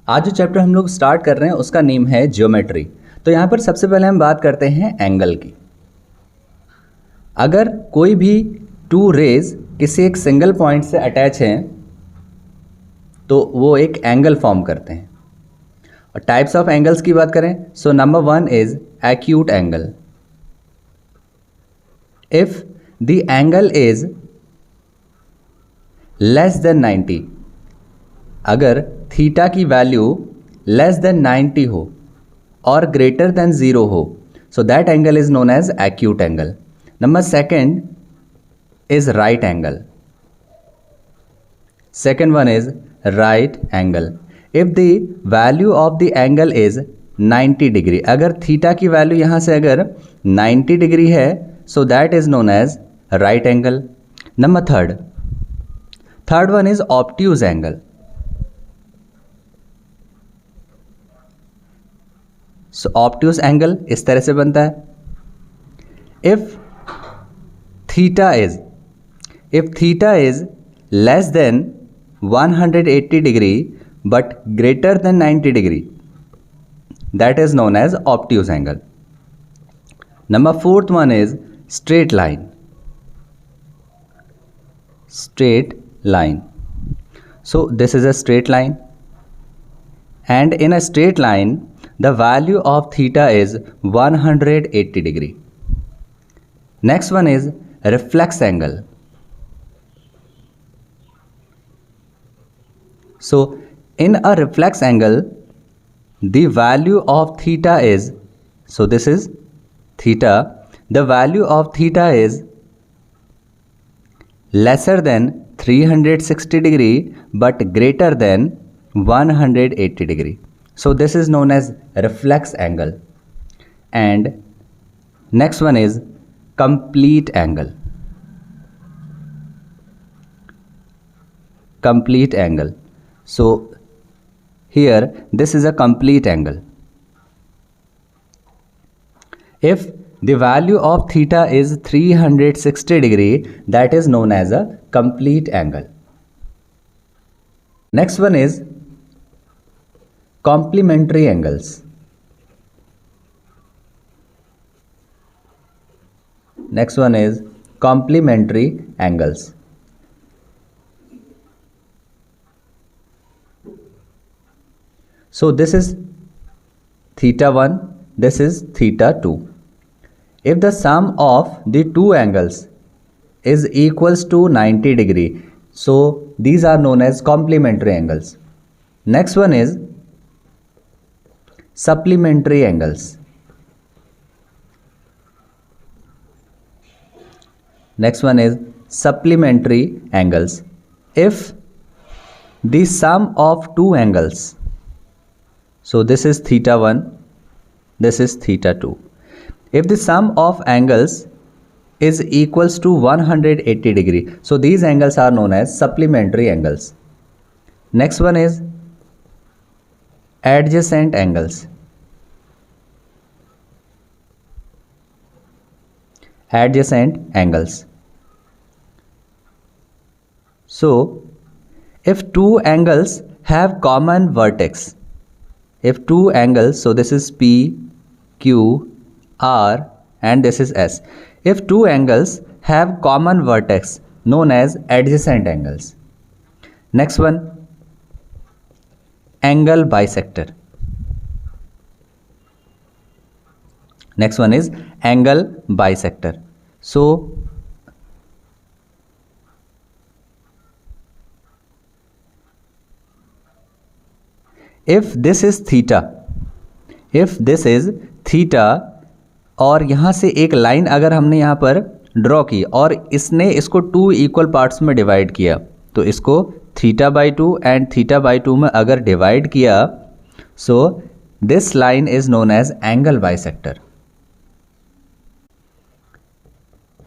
आज जो चैप्टर हम लोग स्टार्ट कर रहे हैं उसका नेम है ज्योमेट्री। तो यहाँ पर सबसे पहले हम बात करते हैं एंगल की। अगर कोई भी टू रेज किसी एक सिंगल पॉइंट से अटैच हैं तो वो एक एंगल फॉर्म करते हैं। और टाइप्स ऑफ एंगल्स की बात करें so number 1 is acute angle. If the angle is less than 90, अगर थीटा की वैल्यू लेस देन 90 हो और ग्रेटर देन 0 हो, so that angle is known as acute angle. Number second is right angle. Second one is right angle. If the value of the angle is 90 degree, अगर theta की value यहाँ से अगर 90 degree है so that is known as right angle. Number third one is obtuse angle. So obtuse angle इस तरह से बनता है। If theta is less than 180 degree but greater than 90 degree, that is known as obtuse angle. Number fourth one is straight line. So this is a straight line, and in a straight line the value of theta is 180 degree. Next one is reflex angle. So in a reflex angle the value of theta is, so this is theta, the value of theta is lesser than 360 degree but greater than 180 degree. So this is known as reflex angle. And next one is complete angle. So here this is a complete angle. If the value of theta is 360 degree, that is known as a complete angle. Next one is complementary angles. Next one is complementary angles. So this is theta 1, this is theta 2. If the sum of the two angles is equals to 90 degree, so these are known as complementary angles. Next one is supplementary angles. Next one is supplementary angles. If the sum of two angles, so this is theta 1, this is theta 2. If the sum of angles is equals to 180 degree, so these angles are known as supplementary angles. Next one is adjacent angles. So if two angles have common vertex, if two angles, so this is P, Q, R and this is S. If two angles have common vertex, known as adjacent angles. Next one, angle bisector. Next one is angle bisector. So if this is theta और यहाँ से एक line अगर हमने यहाँ पर draw की और इसने इसको टू इक्वल पार्ट्स में डिवाइड किया, तो इसको theta by 2 and theta by 2 में अगर डिवाइड किया, so this line is known as angle bisector.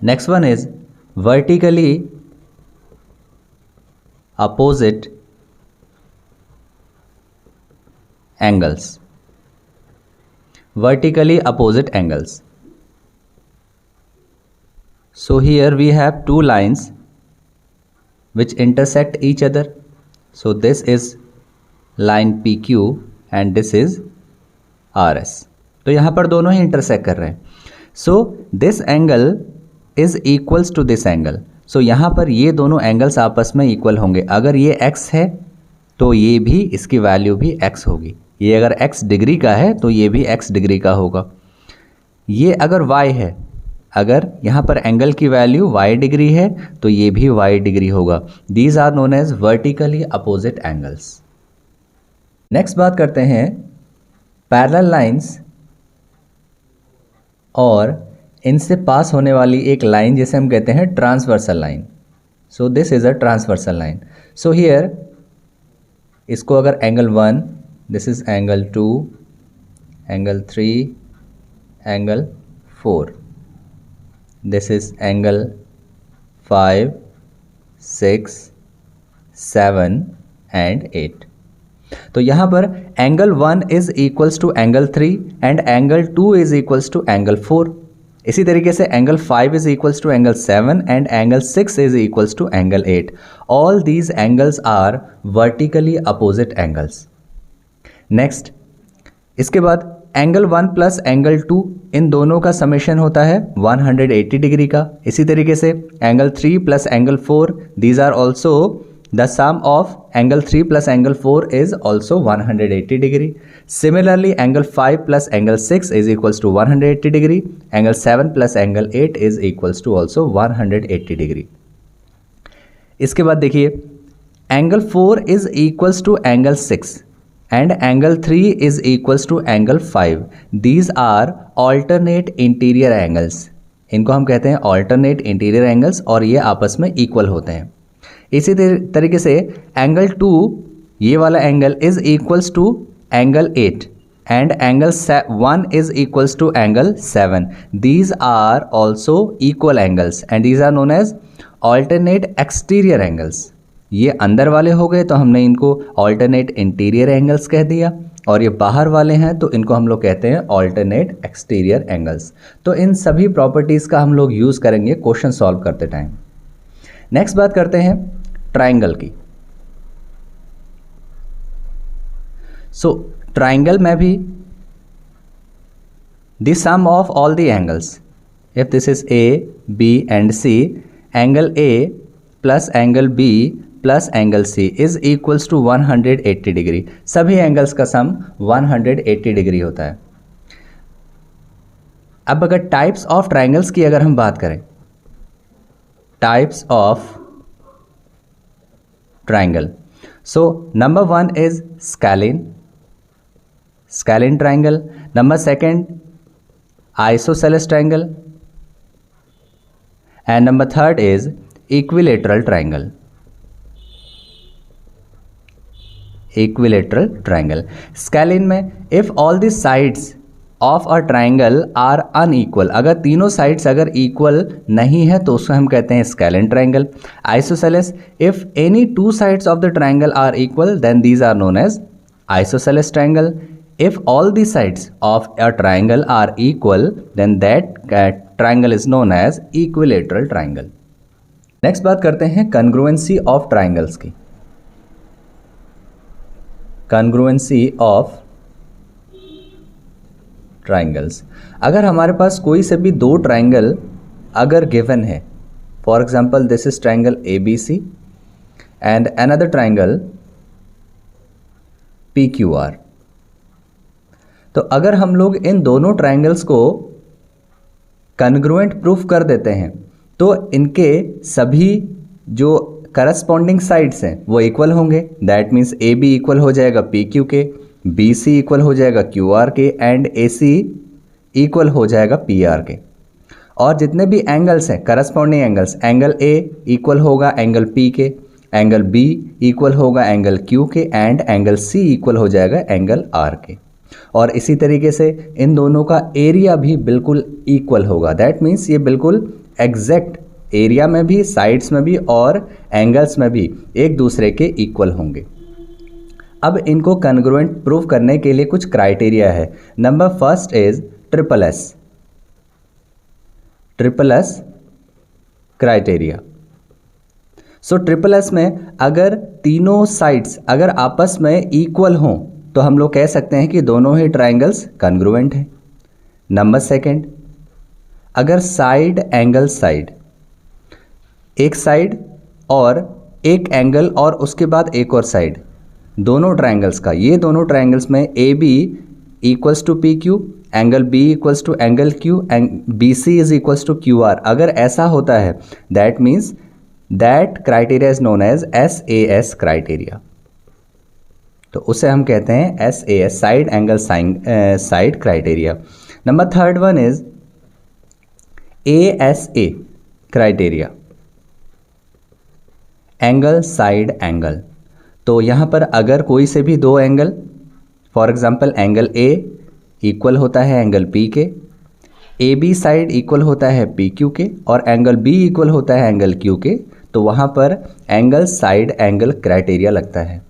Next one is vertically opposite angles. Vertically opposite angles. So here we have two lines which intersect each other. So this is line P Q and this is R S. तो यहाँ पर दोनों ही intersect कर रहे हैं। So this angle is equals to this angle. So यहाँ पर ये दोनों एंगल्स आपस में इक्वल होंगे। अगर ये x है तो ये भी, इसकी वैल्यू भी x होगी। ये अगर x डिग्री का है तो ये भी x डिग्री का होगा। ये अगर y है, अगर यहाँ पर एंगल की वैल्यू y डिग्री है तो ये भी y डिग्री होगा। These are known as vertically opposite angles. Next बात करते हैं पैरेलल लाइंस और इनसे पास होने वाली एक लाइन जिसे हम कहते हैं transversal line. So this is a transversal line. So here इसको अगर angle 1, this is angle 2, angle 3, angle 4, this is angle 5, 6, 7 and 8। तो यहाँ पर angle 1 is equals to angle 3 and angle 2 is equals to angle 4। इसी तरीके से angle 5 is equals to angle 7 and angle 6 is equals to angle 8। All these angles are vertically opposite angles. Next, इसके बाद angle 1 plus angle 2, इन दोनों का summation होता है 180 degree का। इसी तरीके से angle 3 plus angle 4, these are also the sum of angle 3 plus angle 4 is also 180 degree. Similarly, angle 5 plus angle 6 is equals to 180 degree. Angle 7 plus angle 8 is equals to also 180 degree. इसके बाद देखिए angle 4 is equals to angle 6 and angle 3 is equals to angle 5. These are alternate interior angles. इनको हम कहते हैं alternate interior angles और ये आपस में equal होते हैं। इसी तरीके से एंगल 2, ये वाला angle is equals to angle 8 and angle 1 is equals to angle 7। These are also equal angles and these are known as alternate exterior angles. ये अंदर वाले हो गए तो हमने इनको ऑल्टरनेट इंटीरियर एंगल्स कह दिया, और ये बाहर वाले हैं तो इनको हम लोग कहते हैं ऑल्टरनेट एक्सटीरियर एंगल्स। तो इन सभी प्रॉपर्टीज़ का हम लोग यूज़ करेंगे क्वेश्चन सॉल्व करते टाइम। नेक्स्ट बात करते हैं ट्राइंगल की। सो ट्राइंगल में भी the sum of all the angles, if this is A B and C, angle A plus angle B plus angle C is equals to 180 degree. सभी angles का sum 180 degree होता है। अब अगर types of triangles की अगर हम बात करें, types of triangle. So number 1 is scalene triangle. Number 2 isosceles triangle, and number 3 is equilateral triangle. Equilateral triangle. Scalene में if all the sides of a triangle are unequal, अगर तीनों sides अगर equal नहीं है तो उसको हम कहते हैं scalene triangle. Isosceles, if any two sides of the triangle are equal then these are known as isosceles triangle. If all the sides of a triangle are equal then that triangle is known as equilateral triangle. Next बात करते हैं congruency of triangles की। Congruency of triangles, अगर हमारे पास कोई से भी दो ट्राइंगल अगर गिवन है, for example this is triangle A B C and another triangle P Q R, तो अगर हम लोग इन दोनों ट्राइंगल्स को कॉन्ग्रुएंट प्रूफ कर देते हैं तो इनके सभी जो करस्पॉन्डिंग साइड्स हैं वो इक्वल होंगे। That means A B equal हो जाएगा पी क्यू के, बी सी इक्वल हो जाएगा क्यू आर के एंड ए सी इक्वल हो जाएगा पी आर के। और जितने भी एंगल्स हैं corresponding angles, angle A equal होगा एंगल पी के, एंगल बी इक्वल होगा एंगल क्यू के एंड एंगल सी इक्वल हो जाएगा एंगल आर के। और इसी तरीके से इन दोनों का एरिया भी बिल्कुल इक्वल होगा। दैट मीन्स ये बिल्कुल एग्जैक्ट एरिया में भी, साइड्स में भी और एंगल्स में भी एक दूसरे के इक्वल होंगे। अब इनको कॉन्ग्रुएंट प्रूफ करने के लिए कुछ क्राइटेरिया है। Number first is triple S criteria. So triple S में अगर तीनों साइड्स अगर आपस में इक्वल हों तो हम लोग कह सकते हैं कि दोनों ही ट्राइंगल्स कॉन्ग्रुएंट हैं। नंबर सेकंड, अगर साइड एंगल साइड, एक साइड और एक एंगल और उसके बाद एक और साइड, दोनों ट्राइंगल्स का, ये दोनों ट्राइंगल्स में A B equals to P Q, angle B equals to angle Q and B C is equals to Q R, अगर ऐसा होता है that means that criteria is known as SAS criteria. तो उसे हम कहते हैं SAS, side angle side criteria. Number third one is ASA criteria, angle side angle. तो यहाँ पर अगर कोई से भी दो angle, for example angle A equal होता है एंगल P के, AB साइड इक्वल होता है PQ के और एंगल B इक्वल होता है एंगल Q के, तो वहाँ पर एंगल साइड एंगल क्राइटेरिया लगता है।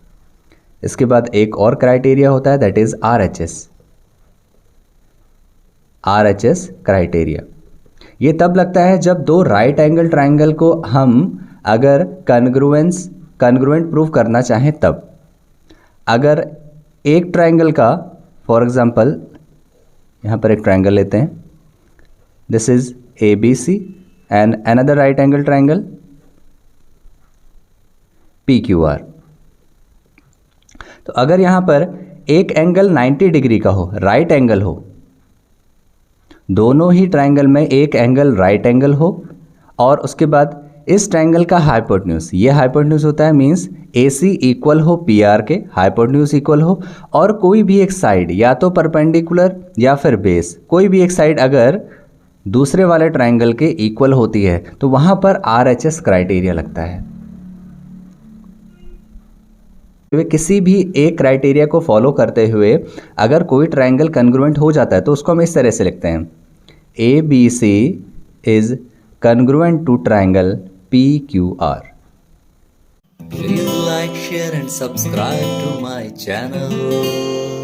इसके बाद एक और क्राइटेरिया होता है दैट इज RHS क्राइटेरिया। ये तब लगता है जब दो राइट एंगल ट्राइंगल को हम अगर कॉन्ग्रुएंट प्रूव करना चाहें तब। अगर एक ट्राइंगल का, फॉर एग्जांपल यहाँ पर एक ट्राइंगल लेते हैं, this is ABC and another right angle triangle PQR। तो अगर यहाँ पर एक एंगल 90 डिग्री का हो, राइट एंगल हो, दोनों ही ट्राइंगल में एक एंगल राइट एंगल हो और उसके बाद इस ट्राइंगल का हाइपोटेन्यूज, ये हाइपोटेन्यूज होता है मीन्स AC इक्वल हो PR के, हाइपोटेन्यूज इक्वल हो, और कोई भी एक साइड या तो परपेंडिकुलर या फिर बेस, कोई भी एक साइड अगर दूसरे वाले ट्राइंगल के इक्वल होती है तो वहाँ पर RHS क्राइटेरिया लगता है। वे किसी भी एक क्राइटेरिया को फॉलो करते हुए अगर कोई ट्राइंगल कॉन्ग्रुएंट हो जाता है तो उसको हम इस तरह से लिखते हैं, ABC is congruent to triangle PQR. Please like, share and subscribe to my channel.